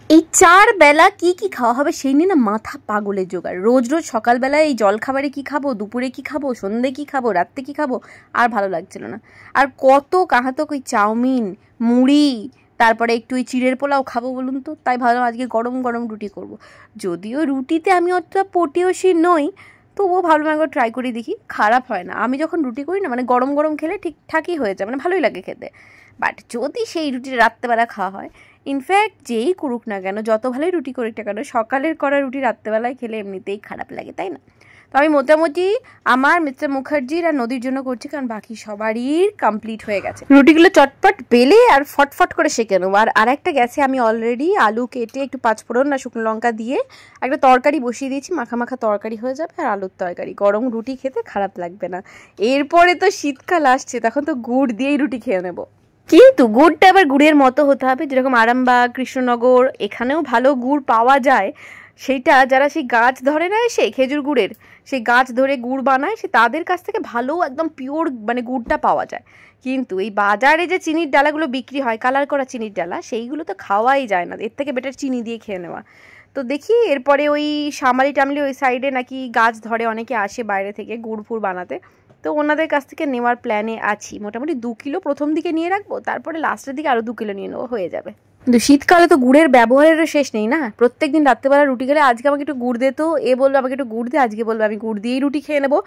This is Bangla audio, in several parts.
এই 4 বেলা কি কি খাওয়া হবে সেই নিয়ে না মাথা পাগলের জোগাড়। রোজ রোজ সকালবেলায় এই জল খাবারে কি খাবো, দুপুরে কি খাবো, সন্ধ্যে কি খাবো, রাত্রে কি খাবো, আর ভালো লাগছিল না। আর কত কাহাতক ওই চাউমিন, মুড়ি, তারপরে একটু ওই চিড়ের পোলাও খাবো বলুন তো। তাই ভাবলাম আজকে গরম গরম রুটি করব। যদিও রুটিতে আমি অতটা পটিয়সী নই, তবুও ভাবলাম একবার ট্রাই করে দেখি, খারাপ হয় না। আমি যখন রুটি করি না, মানে গরম গরম খেলে ঠিকঠাকই হয়ে যায়, মানে ভালোই লাগে খেতে। বাট যদি সেই রুটিটা রাত্রেবেলা খাওয়া হয়, ইনফ্যাক্ট যেই করুক না কেন, যত ভালোই রুটি করুক না কেন, সকালের করা রুটি রাত্রেবেলায় খেলে এমনিতেই খারাপ লাগে, তাই না? তো আমি মোটামুটি আমার মিস্টার মুখার্জির আর নদীর জন্য করছি, কারণ বাকি সবারই কমপ্লিট হয়ে গেছে। রুটিগুলো চটপট বেলে আর ফটফট করে সেঁকে নেবো। আর একটা গ্যাসে আমি অলরেডি আলু কেটে একটু পাঁচফোড়ন আর শুকনো লঙ্কা দিয়ে একটা তরকারি বসিয়ে দিয়েছি। মাখা মাখা তরকারি হয়ে যাবে, আর আলুর তরকারি। গরম রুটি খেতে খারাপ লাগবে না। এরপরে তো শীতকাল আসছে, তখন তো গুড় দিয়েই রুটি খেয়ে নেবো। কিন্তু গুড়টা আবার গুড়ের মতো হতে হবে, যেরকম আরামবাগ, কৃষ্ণনগর এখানেও ভালো গুড় পাওয়া যায়। সেইটা যারা সেই গাছ ধরে না, সেই খেজুর গুড়ের সেই গাছ ধরে গুড় বানায়, সে তাদের কাছ থেকে ভালো একদম পিওর মানে গুড়টা পাওয়া যায়। কিন্তু এই বাজারে যে চিনির ডালাগুলো বিক্রি হয়, কালার করা চিনির ডালা, সেইগুলো তো খাওয়াই যায় না। এর থেকে বেটার চিনি দিয়ে খেয়ে নেওয়া। তো দেখি এরপরে ওই শামালি টামলি ওই সাইডে নাকি গাছ ধরে, অনেকে আসে বাইরে থেকে গুড় ফুড় বানাতে, তো ওনাদের কাছ থেকে নেওয়ার প্ল্যানে আছি। মোটামুটি 2 কিলো প্রথম দিকে নিয়ে রাখবো, তারপরে লাস্টের দিকে আরও 2 কিলো নিয়ে নেবো, হয়ে যাবে। কিন্তু শীতকালে তো গুড়ের ব্যবহারেরও শেষ নেই না। প্রত্যেকদিন রাত্রেবেলা রুটি খেলে আজকে আমাকে একটু গুড় দে, তো এ বলবে আমাকে একটু গুড় দে, আজকে বলবে আমি গুড় দিয়েই রুটি খেয়ে নেবো।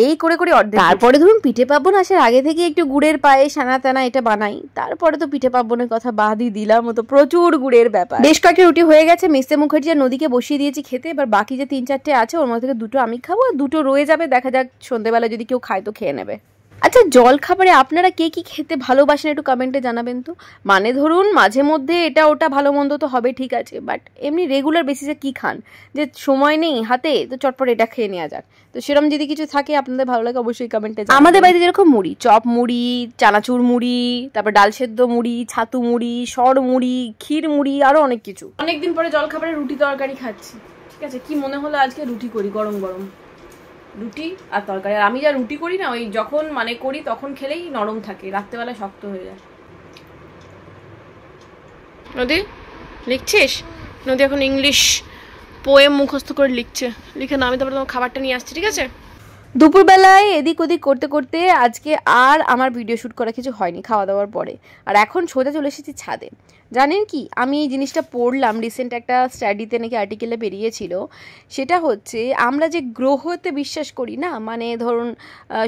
এই করে করে অর্ধেক। তারপরে ধরুন পিঠে পার্বণ আসার আগে থেকে একটু গুড়ের পায়ে সানা টানা এটা বানাই, তারপরে তো পিঠে পার্বণের কথা বাদই দিলাম। তো প্রচুর গুড়ের ব্যাপার। বেশ কয়েকটা রুটি হয়ে গেছে, মিস্টার মুখার্জি আর নদীকে বসিয়ে দিয়েছি খেতে। এবার বাকি যে 3-4টে আছে, ওর মধ্যে থেকে 2টো আমি খাবো, আর 2টো রয়ে যাবে। দেখা যাক সন্ধ্যেবেলা যদি কেউ খায় তো খেয়ে নেবে। আচ্ছা, জল খাবারে আপনারা কে কি খেতে ভালোবাসেন একটু কমেন্টে জানাবেন তো। মানে ধরুন মাঝে মধ্যে এটা ওটা ভালো মন্দ তো হবে, ঠিক আছে, বাট এমনি রেগুলার বেসিসে কি খান? যে সময় নেই হাতে, তো চটপট এটা খেয়ে নেওয়া যাক। তো সেরকম যদি কিছু থাকে আপনাদের ভালো লাগে, অবশ্যই কমেন্টে জানাবেন। আমাদের বাড়িতে যেরকম মুড়ি, চপ মুড়ি, চানাচুর মুড়ি, তারপর ডাল সেদ্ধ মুড়ি, ছাতু মুড়ি, সর মুড়ি, ক্ষীর মুড়ি, আরো অনেক কিছু। অনেকদিন পরে জল খাবারে রুটি তরকারি খাচ্ছি। ঠিক আছে, কি মনে হলো আজকে রুটি করি, গরম গরম রুটি আর তরকারি। আর আমি যা রুটি করি না, ওই যখন মানে করি তখন খেলেই নরম থাকে, রাত্রেবেলা শক্ত হয়ে যায়। নদী লিখছিস? নদী এখন ইংলিশ পোয়েম মুখস্থ করে লিখছে। লিখে না, আমি তারপরে তোমার খাবারটা নিয়ে আসছি, ঠিক আছে? দুপুরবেলায় এদিক ওদিক করতে করতে আজকে আর আমার ভিডিও শ্যুট করা কিছু হয়নি খাওয়া দাওয়ার পরে। আর এখন সোজা চলে এসেছি ছাদে। জানেন কি, আমি এই জিনিসটা পড়লাম রিসেন্ট, একটা স্টাডিতে নাকি আর্টিকেলে বেরিয়েছিল। সেটা হচ্ছে আমরা যে গ্রহতে বিশ্বাস করি না, মানে ধরুন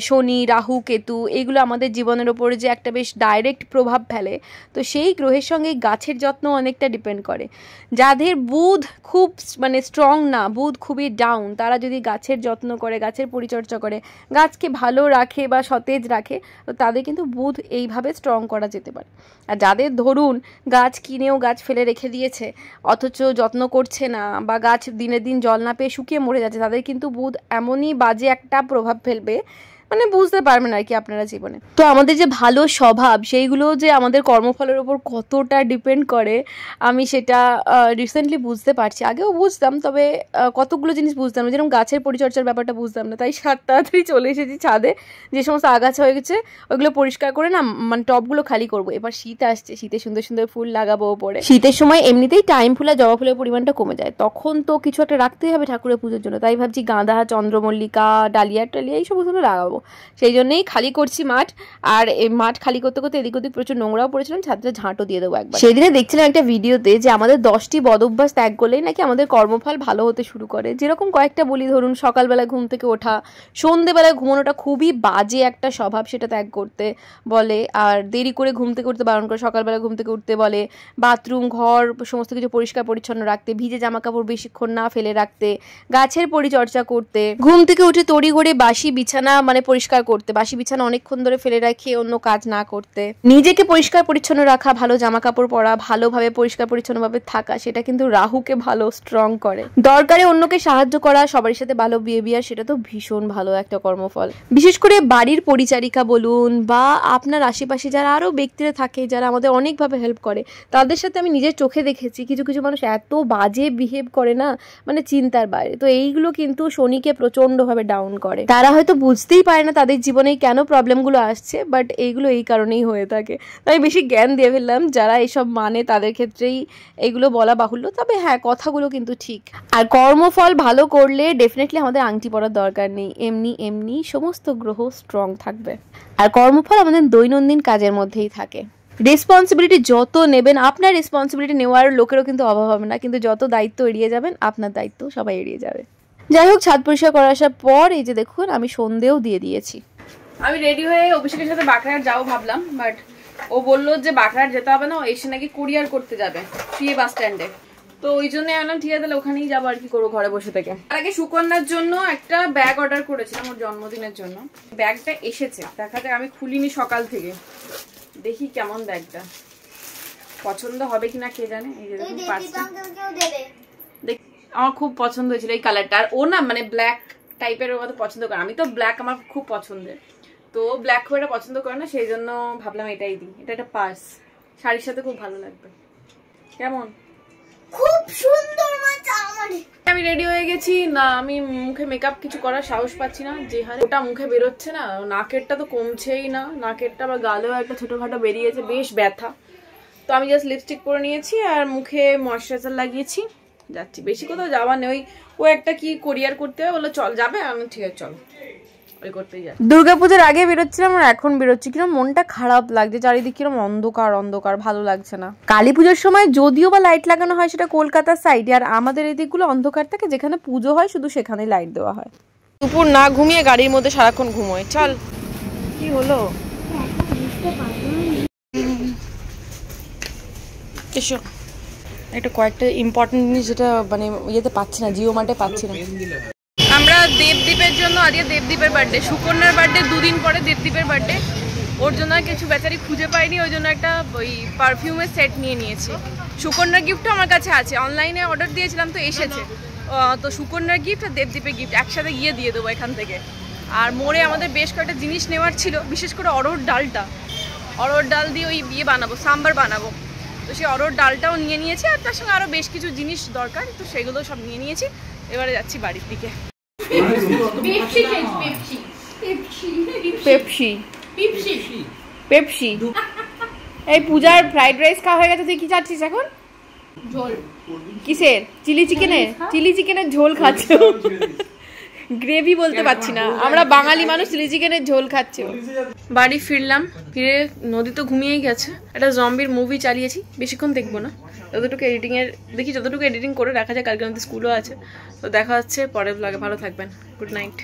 শনি, রাহু, কেতু, এগুলো আমাদের জীবনের ওপরে যে একটা বেশ ডাইরেক্ট প্রভাব ফেলে, তো সেই গ্রহের সঙ্গে গাছের যত্ন অনেকটা ডিপেন্ড করে। যাদের বুধ খুব মানে স্ট্রং না, বুধ খুবই ডাউন, তারা যদি গাছের যত্ন করে, গাছের পরিচর্যা করে, গাছকে ভালো রাখে বা সতেজ রাখে, তো তাদের কিন্তু বুধ এইভাবে স্ট্রং করা যেতে পারে। আর যাদের ধরুন গাছ কিনেও গাছ ফেলে রেখে দিয়েছে, অথচ যত্ন করছে না, বা গাছ দিনের দিন জল না পেয়ে শুকিয়ে মরে যাচ্ছে, তাদের কিন্তু বুধ এমনই বাজে একটা প্রভাব ফেলবে, মানে বুঝতে পারবেন আর কি আপনারা জীবনে। তো আমাদের যে ভালো স্বভাব, সেইগুলো যে আমাদের কর্মফলের ওপর কতটা ডিপেন্ড করে, আমি সেটা রিসেন্টলি বুঝতে পারছি। আগেও বুঝতাম, তবে কতগুলো জিনিস বুঝতাম না, যেরকম গাছের পরিচর্যার ব্যাপারটা বুঝতাম না। তাই তাড়াতাড়ি চলে এসেছি ছাদে, যে সমস্ত আগাছা হয়ে গেছে ওইগুলো পরিষ্কার করে না, মানে টবগুলো খালি করবো। এবার শীত আসছে, শীতে সুন্দর সুন্দর ফুল লাগাবো ওপরে। শীতের সময় এমনিতেই টাইম ফুল আর জবা ফুলের পরিমাণটা কমে যায়, তখন তো কিছু একটা রাখতেই হবে ঠাকুরের পুজোর জন্য। তাই ভাবছি গাঁদা, চন্দ্রমল্লিকা, ডালিয়া টালিয়া এই সমস্তগুলো লাগাবো। সেই জন্যই খালি করছি মাঠ। আর এই মাঠ খালি করতে করতে এদিক ওদিক প্রচুর নোংরাও পড়েছিলাম, ছাদটা ঝাঁটও দিয়ে দেবো একবার। সেদিনে দেখছিলাম একটা ভিডিওতে যে আমাদের 10টি বদ অভ্যাস ত্যাগ করলেই নাকি আমাদের কর্মফল ভালো হতে শুরু করে। যেরকম কয়েকটা বলি, ধরুন সকালবেলা ঘুম থেকে ওঠা, সন্ধ্যেবেলায় ঘুমানোটা খুবই বাজে একটা স্বভাব, সেটা ত্যাগ করতে বলে। আর দেরি করে ঘুম থেকে উঠতে বারণ করে, সকালবেলা ঘুম থেকে উঠতে বলে। বাথরুম, ঘর সমস্ত কিছু পরিষ্কার পরিচ্ছন্ন রাখতে, ভিজে জামা কাপড় বেশিক্ষণ না ফেলে রাখতে, গাছের পরিচর্যা করতে, ঘুম থেকে উঠে তড়িঘড়ি বাসি বিছানা মানে পরিষ্কার করতে, বাসি বিছানা অনেকক্ষণ ধরে ফেলে রাখে অন্য কাজ না করতে, নিজেকে পরিষ্কার পরিচ্ছন্ন রাখা, ভালো জামা কাপড় পরা, ভালোভাবে পরিষ্কার পরিচ্ছন্নভাবে থাকা, সেটা কিন্তু রাহুকে ভালো স্ট্রং করে। দরকারে অন্যকে সাহায্য করা, সবার সাথে ভালো বিহেভিয়ার, সেটা তো ভীষণ ভালো একটা কর্মফল। বিশেষ করে বাড়ির পরিচারিকা বলুন, বা আপনার আশেপাশে যারা আরো ব্যক্তিরা থাকে, যারা আমাদের অনেকভাবে হেল্প করে, তাদের সাথে আমি নিজের চোখে দেখেছি কিছু কিছু মানুষ এত বাজে বিহেভ করে না, মানে চিন্তার বাইরে। তো এইগুলো কিন্তু শনিকে প্রচন্ডভাবে ডাউন করে। তারা হয়তো বুঝতেই পারে পারে না তাদের জীবনে কেন প্রবলেমগুলো আসছে, বাট এইগুলো এই কারণেই হয়ে থাকে। তাই বেশি জ্ঞান দিয়ে ফেললাম, যারা এসব মানে তাদের ক্ষেত্রেই এগুলো বলা বাহুল্য। তবে হ্যাঁ, কথাগুলো কিন্তু ঠিক। আর কর্মফল ভালো করলে ডেফিনেটলি আমাদের আংটি পরার দরকার নেই, এমনি এমনি সমস্ত গ্রহ স্ট্রং থাকবে। আর কর্মফল আমাদের দৈনন্দিন কাজের মধ্যেই থাকে। রেসপন্সিবিলিটি যত নেবেন, আপনার রেসপন্সিবিলিটি নেওয়ার লোকেরও কিন্তু অভাব হবে না, কিন্তু যত দায়িত্ব এড়িয়ে যাবেন আপনার দায়িত্ব সবাই এড়িয়ে যাবে। যাই হোক, ছাদ পরিষ্কার করে আসার পর এই যে দেখুন আমি সন্ধেও দিয়ে দিয়েছি। আমি রেডি হয়ে অভিষেকের সাথে বাঁকড়াহাট যাবো ভাবলাম, বাট ও বললো যে বাঁকড়াহাট যেতে হবে না, ও এসে নাকি কুরিয়ার করতে যাবে ফ্রি বাস স্ট্যান্ডে। তো ওই জন্য আনলাম ঠিক আছে, তাহলে ওখানেই যাবো আর কি করবো ঘরে বসে থেকে। তার আগে সুকন্যার জন্য একটা ব্যাগ অর্ডার করেছিলাম ওর জন্মদিনের জন্য। ব্যাগটা এসেছে, দেখা যাক, আমি খুলিনি সকাল থেকে, দেখি কেমন ব্যাগটা পছন্দ হবে কিনা কে জানে। এই যে দেখুন পার্সটা, দেখ আমার খুব পছন্দ হয়েছিল এই কালারটা। আর ও না মানে ব্ল্যাক টাইপের ও পছন্দ করে, আমি তো ব্ল্যাক আমার খুব পছন্দের, তো ব্ল্যাক খুব একটা পছন্দ করে না, সেই জন্য ভাবলাম এটাই দিই। এটা একটা পার্স, শাড়ির সাথে খুব ভালো লাগবে। কেমন? খুব সুন্দর। আমি রেডি হয়ে গেছি না, আমি মুখে মেকআপ কিছু করার সাহস পাচ্ছি না, যে হারে ওটা মুখে বেরোচ্ছে না, নাকেরটা তো কমছেই না, নাকেরটা আবার গালেও একটা ছোটখাটো বেরিয়েছে, বেশ ব্যথা। তো আমি জাস্ট লিপস্টিক পরে নিয়েছি আর মুখে ময়শ্চারাইজার লাগিয়েছি, যাচ্ছি। বেশি কোথাও যাওয়া নেই, ও একটা কি কোরিয়ার করতে হবে, বললো চল যাবে, আমি ঠিক আছে চলো ওই করতেই যাই। দুর্গাপুজোর আগে বেরোচ্ছিলাম আর এখন বেরোচ্ছি, কিরকম মনটা খারাপ লাগছে, চারিদিকে কিরকম অন্ধকার অন্ধকার, ভালো লাগছে না। কালী পুজোর সময় যদিও বা লাইট লাগানো হয় সেটা কলকাতার সাইডে, আর আমাদের এই দিকগুলো অন্ধকার থাকে, যেখানে পুজো হয় শুধু সেখানেই লাইট দেওয়া হয়। দুপুর না ঘুমিয়ে গাড়ির মধ্যে সারাক্ষণ ঘুমোয়। চল, কি হলো এসো, একটা কয়েকটা ইম্পর্টেন্ট জিনিস যেটা মানে ইয়েতে পাচ্ছি না, জিও মার্টে পাচ্ছি না। আমরা দেবদ্বীপের জন্য, আজকে দেবদ্বীপের বার্থডে, সুকন্যার বার্থডে দুদিন পরে দেবদ্বীপের বার্থডে, ওর জন্য কিছু বেচারি খুঁজে পাইনি, ওই জন্য একটা ওই পারফিউমের সেট নিয়ে নিয়েছি। সুকন্যার গিফটও আমার কাছে আছে, অনলাইনে অর্ডার দিয়েছিলাম তো এসেছে। তো সুকন্যার গিফট আর দেবদ্বীপের গিফট একসাথে গিয়ে দিয়ে দেবো এখান থেকে। আর মোড়ে আমাদের বেশ কয়েকটা জিনিস নেওয়ার ছিল, বিশেষ করে অরহর ডালটা, অরহর ডাল দিয়ে ওই ইয়ে বানাবো, সাম্বার বানাবো, তো সেই অরহর ডালটাও নিয়ে নিয়েছি, আর তার সঙ্গে আরও বেশ কিছু জিনিস দরকার, তো সেগুলো সব নিয়ে নিয়েছি। এবারে যাচ্ছি বাড়ির দিকে। পেপসি। এই পূজার ফ্রাইড রাইস খাওয়া হয়ে গেছে, তুই কি চাচ্ছিস এখন? ঝোল। কিসের? চিলি চিকেনের? চিলি চিকেনের ঝোল খাচ্ছ? গ্রেভি বলতে পারছি না, আমরা বাঙালি মানুষ চিলি চিকেনের ঝোল খাচ্ছে। বাড়ি ফিরলাম, ফিরে নদী তো ঘুমিয়েই গেছে, একটা জম্বির মুভি চালিয়েছি, বেশিক্ষণ দেখবো না, যতটুকু এডিটিংয়ের দেখি, যতটুকু এডিটিং করে রাখা যায়, কালকে আমাদের স্কুলও আছে। তো দেখা হচ্ছে পরের ব্লগে, ভালো থাকবেন, গুড নাইট।